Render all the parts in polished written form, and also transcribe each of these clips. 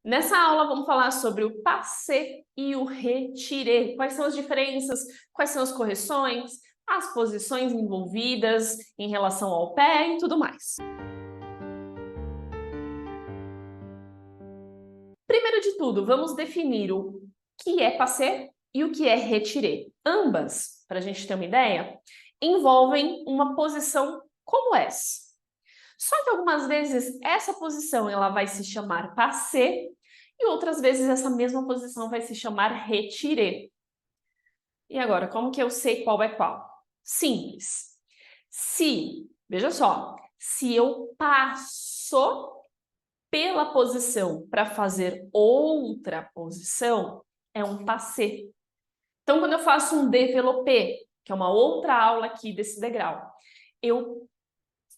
Nessa aula vamos falar sobre o passé e o retiré. Quais são as diferenças, quais são as correções, as posições envolvidas em relação ao pé e tudo mais. Primeiro de tudo, vamos definir o que é passé e o que é retiré. Ambas, para a gente ter uma ideia, envolvem uma posição como essa. Só que algumas vezes essa posição ela vai se chamar passé e outras vezes essa mesma posição vai se chamar retiré. E agora, como que eu sei qual é qual? Simples. Veja só, se eu passo pela posição para fazer outra posição, é um passé. Então, quando eu faço um développé, que é uma outra aula aqui desse degrau, eu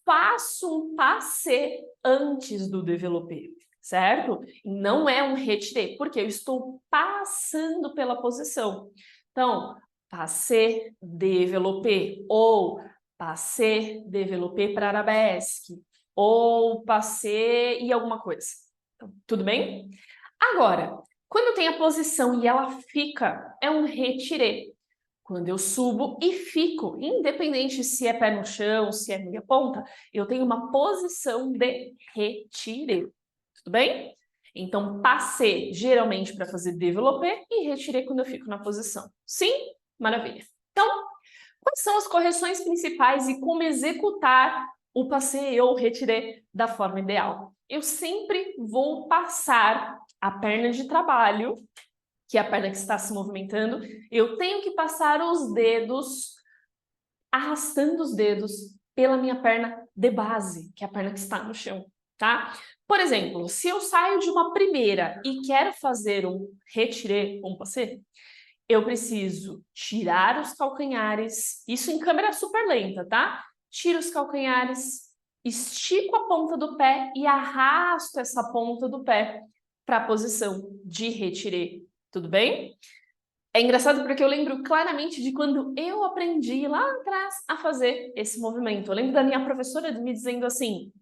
faço um passé antes do développé, certo? Não é um retiré, porque eu estou passando pela posição. Então, passé, développé, ou passé, développé para arabesque, ou passé e alguma coisa. Então, tudo bem? Agora, quando tem a posição e ela fica, é um retiré. Quando eu subo e fico, independente se é pé no chão, se é meia ponta, eu tenho uma posição de retiré. Tudo bem? Então, passé geralmente para fazer développé e retiré quando eu fico na posição. Sim? Maravilha. Então, quais são as correções principais e como executar o passé ou o retiré da forma ideal? Eu sempre vou passar a perna de trabalho, que é a perna que está se movimentando, eu tenho que passar os dedos, arrastando os dedos pela minha perna de base, que é a perna que está no chão, tá? Por exemplo, se eu saio de uma primeira e quero fazer um retiré, um passé, eu preciso tirar os calcanhares, isso em câmera super lenta, tá? Tiro os calcanhares, estico a ponta do pé e arrasto essa ponta do pé para a posição de retiré. Tudo bem? É engraçado porque eu lembro claramente de quando eu aprendi lá atrás a fazer esse movimento. Eu lembro da minha professora me dizendo assim: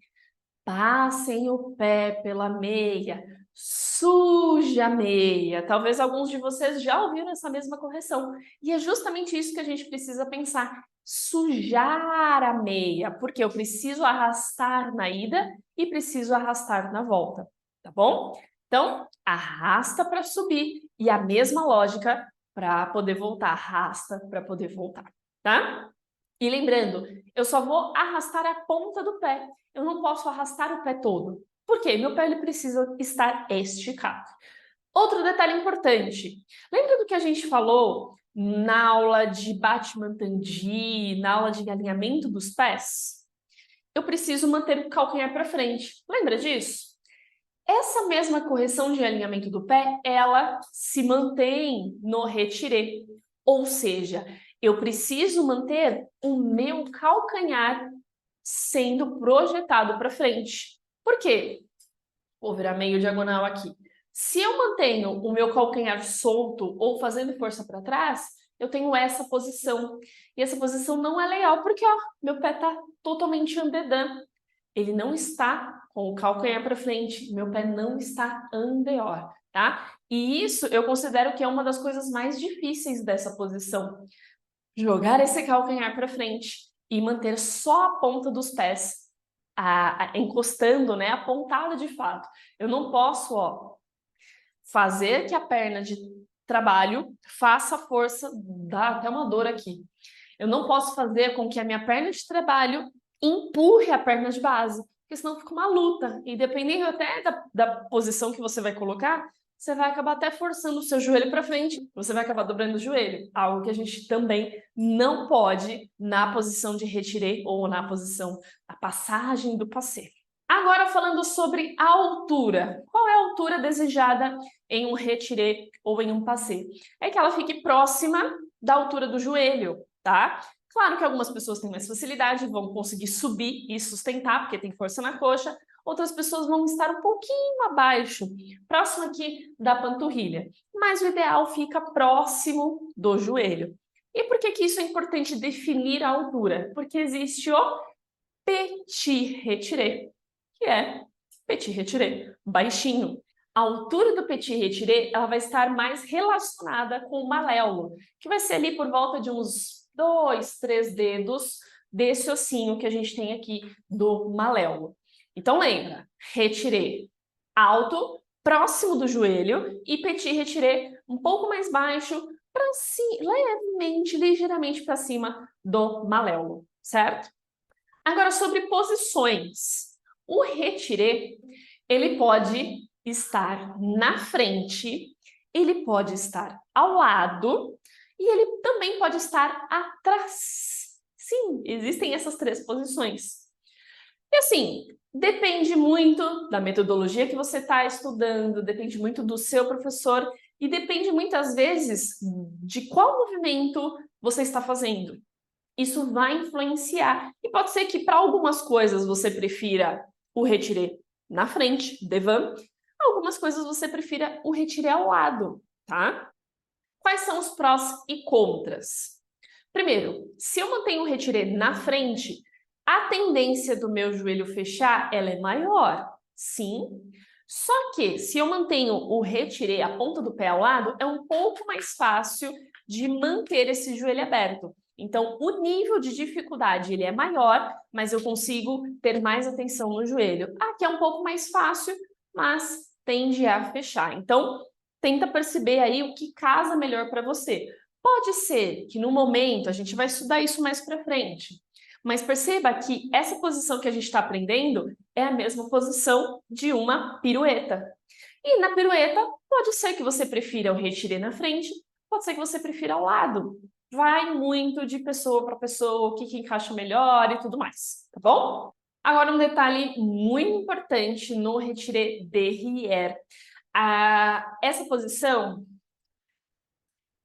passem o pé pela meia, suja a meia. Talvez alguns de vocês já ouviram essa mesma correção. E é justamente isso que a gente precisa pensar: sujar a meia, porque eu preciso arrastar na ida e preciso arrastar na volta, tá bom? Então, arrasta para subir e a mesma lógica para poder voltar, arrasta para poder voltar, tá? E lembrando, eu só vou arrastar a ponta do pé, eu não posso arrastar o pé todo. Por quê? Meu pé ele precisa estar esticado. Outro detalhe importante, lembra do que a gente falou na aula de Batman-Tandi, na aula de alinhamento dos pés? Eu preciso manter o calcanhar para frente, lembra disso? Essa mesma correção de alinhamento do pé, ela se mantém no retiré, ou seja, eu preciso manter o meu calcanhar sendo projetado para frente. Por quê? Vou virar meio diagonal aqui. Se eu mantenho o meu calcanhar solto ou fazendo força para trás, eu tenho essa posição. E essa posição não é legal, porque ó, meu pé está totalmente en dedans. Ele não está com o calcanhar para frente, meu pé não está en dehors, tá? E isso eu considero que é uma das coisas mais difíceis dessa posição. Jogar esse calcanhar para frente e manter só a ponta dos pés encostando, né, apontada de fato. Eu não posso, ó, fazer que a perna de trabalho faça força, dá até uma dor aqui. Eu não posso fazer com que a minha perna de trabalho empurre a perna de base, porque senão fica uma luta. E dependendo até da posição que você vai colocar, você vai acabar até forçando o seu joelho para frente, você vai acabar dobrando o joelho. Algo que a gente também não pode na posição de retiré ou na posição da passagem do passé. Agora falando sobre a altura. Qual é a altura desejada em um retiré ou em um passé? É que ela fique próxima da altura do joelho, tá? Claro que algumas pessoas têm mais facilidade, vão conseguir subir e sustentar, porque tem força na coxa. Outras pessoas vão estar um pouquinho abaixo, próximo aqui da panturrilha. Mas o ideal fica próximo do joelho. E por que isso é importante definir a altura? Porque existe o petit retiré, que é petit retiré, baixinho. A altura do petit retiré, ela vai estar mais relacionada com o maléolo, que vai ser ali por volta de uns 2, 3 dedos desse ossinho que a gente tem aqui do maléolo. Então lembra, retiré alto, próximo do joelho, e petit retiré um pouco mais baixo, para cima, levemente, ligeiramente para cima do maléolo, certo? Agora sobre posições. O retiré, ele pode estar na frente, ele pode estar ao lado e ele também pode estar atrás. Sim, existem essas 3 posições. E assim, depende muito da metodologia que você está estudando, depende muito do seu professor e depende muitas vezes de qual movimento você está fazendo. Isso vai influenciar. E pode ser que para algumas coisas você prefira o retiré na frente, devant, algumas coisas você prefira o retiré ao lado, tá? Quais são os prós e contras? Primeiro, se eu mantenho o retiré na frente, a tendência do meu joelho fechar, ela é maior, sim. Só que se eu mantenho o retiré, a ponta do pé ao lado, é um pouco mais fácil de manter esse joelho aberto. Então, o nível de dificuldade ele é maior, mas eu consigo ter mais atenção no joelho. Aqui é um pouco mais fácil, mas tende a fechar. Então, tenta perceber aí o que casa melhor para você. Pode ser que no momento, a gente vai estudar isso mais para frente, mas perceba que essa posição que a gente está aprendendo é a mesma posição de uma pirueta. E na pirueta, pode ser que você prefira o retiré na frente, pode ser que você prefira ao lado. Vai muito de pessoa para pessoa, o que encaixa melhor e tudo mais, tá bom? Agora um detalhe muito importante no retiré derrière. Essa posição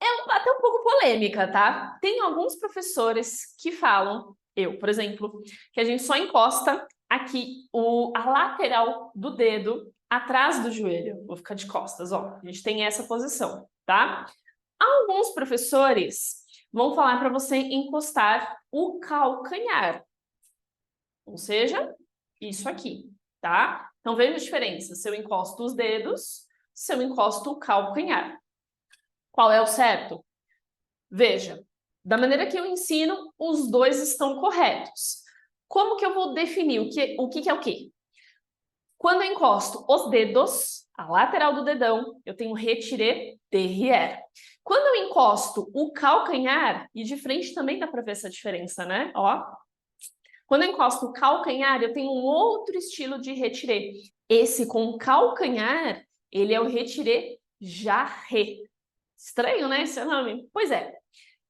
é até um pouco polêmica, tá? Tem alguns professores que falam, eu, por exemplo, que a gente só encosta aqui a lateral do dedo atrás do joelho. Vou ficar de costas, ó. A gente tem essa posição, tá? Alguns professores vão falar para você encostar o calcanhar, ou seja, isso aqui, tá? Então veja a diferença, se eu encosto os dedos, se eu encosto o calcanhar. Qual é o certo? Veja, da maneira que eu ensino, os dois estão corretos. Como que eu vou definir o que é o quê? Quando eu encosto os dedos, a lateral do dedão, eu tenho retiré derrière. Quando eu encosto o calcanhar, e de frente também dá para ver essa diferença, né? Ó. Quando eu encosto o calcanhar, eu tenho um outro estilo de retiré. Esse com calcanhar, ele é o retiré jarret. Estranho, né, esse nome? Pois é.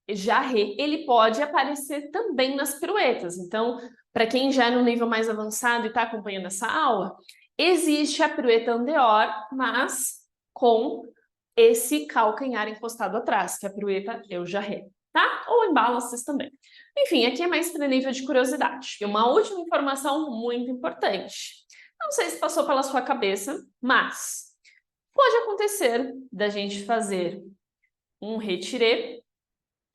Jarret, ele pode aparecer também nas piruetas. Então, para quem já é no nível mais avançado e está acompanhando essa aula, existe a pirueta en dehors, mas com esse calcanhar encostado atrás, que é a pirueta eu jarret, tá? Ou em balances também. Enfim, aqui é mais para nível de curiosidade. E uma última informação muito importante. Não sei se passou pela sua cabeça, mas pode acontecer da gente fazer um retiré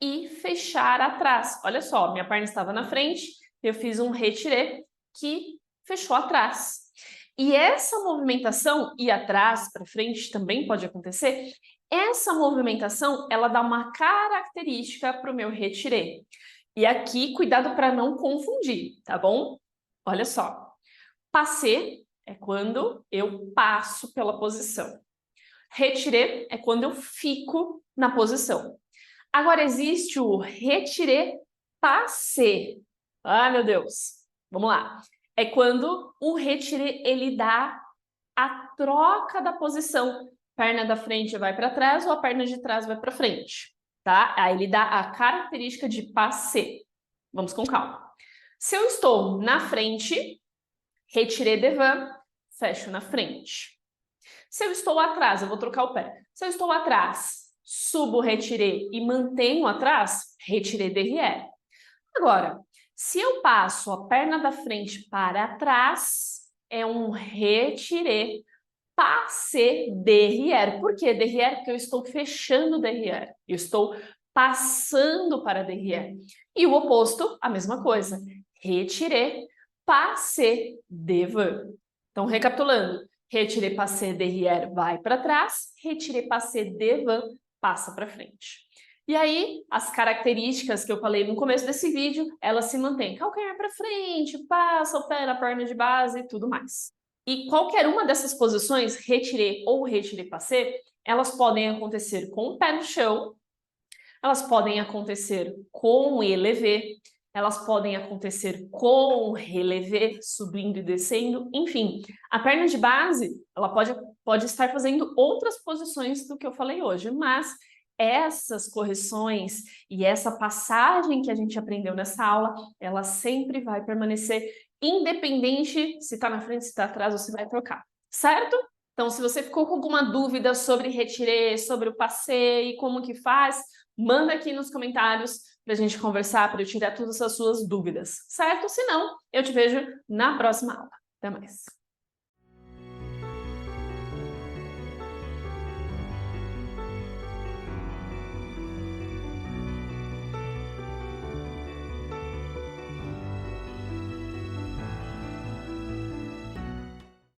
e fechar atrás. Olha só, minha perna estava na frente, eu fiz um retiré que fechou atrás. E essa movimentação, ir atrás para frente também pode acontecer, essa movimentação, ela dá uma característica para o meu retiré. E aqui, cuidado para não confundir, tá bom? Olha só, passé é quando eu passo pela posição. Retiré é quando eu fico na posição. Agora existe o retiré passé. Ah, meu Deus. Vamos lá. É quando o retiré ele dá a troca da posição. Perna da frente vai para trás ou a perna de trás vai para frente, tá? Aí ele dá a característica de passé. Vamos com calma. Se eu estou na frente, retiré devant, fecho na frente. Se eu estou atrás, eu vou trocar o pé. Se eu estou atrás, subo o retiré e mantenho atrás, retiré derrière. Agora, se eu passo a perna da frente para trás, é um retiré passé derrière. Por que derrière? Porque eu estou fechando o derrière. Eu estou passando para derrière. E o oposto, a mesma coisa. Retiré passé devant. Então, recapitulando. Retiré passé derrière vai para trás, retiré passé devant passa para frente. E aí, as características que eu falei no começo desse vídeo, elas se mantêm. Calcanhar para frente, passa o pé na perna de base e tudo mais. E qualquer uma dessas posições, retiré ou retiré passé, elas podem acontecer com o pé no chão, elas podem acontecer com élevé, elas podem acontecer com relevé, subindo e descendo, enfim. A perna de base, ela pode estar fazendo outras posições do que eu falei hoje, mas essas correções e essa passagem que a gente aprendeu nessa aula, ela sempre vai permanecer independente se está na frente, se está atrás ou se vai trocar, certo? Então, se você ficou com alguma dúvida sobre retiré, sobre o passé e como que faz, manda aqui nos comentários para a gente conversar, para eu tirar todas as suas dúvidas, certo? Se não, eu te vejo na próxima aula. Até mais!